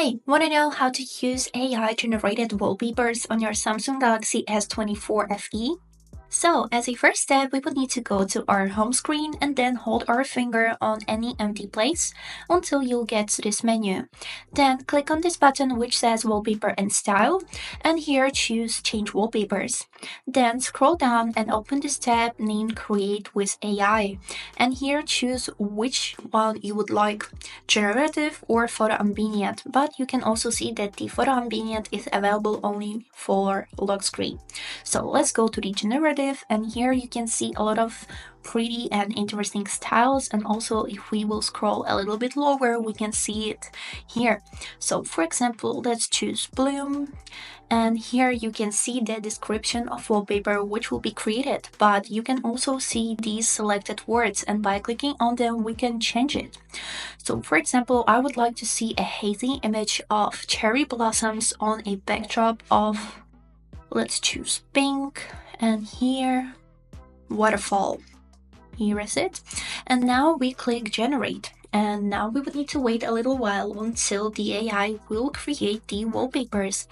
Hi, want to know how to use AI-generated wallpapers on your Samsung Galaxy S24 FE? So, as a first step, we would need to go to our home screen and then hold our finger on any empty place until you'll get to this menu. Then click on this button which says Wallpaper and Style, and here choose Change Wallpapers. Then scroll down and open this tab named Create with AI, and here choose which one you would like, generative or photo ambient, but you can also see that the photo ambient is available only for lock screen. So let's go to the generative, and here you can see a lot of pretty and interesting styles, and also if we will scroll a little bit lower we can see it here. So for example, let's choose bloom, and here you can see the description of wallpaper which will be created, but you can also see these selected words, and by clicking on them we can change it. So for example, I would like to see a hazy image of cherry blossoms on a backdrop of, let's choose pink, and here waterfall. Here is it. And now we click generate, and now we would need to wait a little while until the AI will create the wallpapers.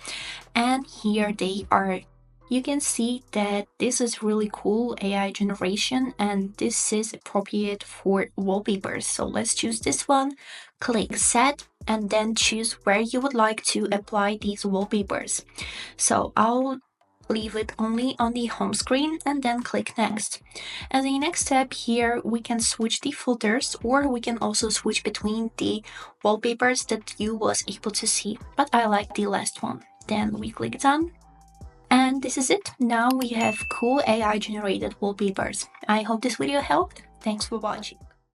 And here they are. You can see that this is really cool AI generation, and this is appropriate for wallpapers. So let's choose this one, click set, and then choose where you would like to apply these wallpapers. So I'll leave it only on the home screen and then click next. As a next step, here we can switch the filters, or we can also switch between the wallpapers that you was able to see, but I like the last one. Then we click done. And this is it. Now we have cool AI generated wallpapers. I hope this video helped. Thanks for watching.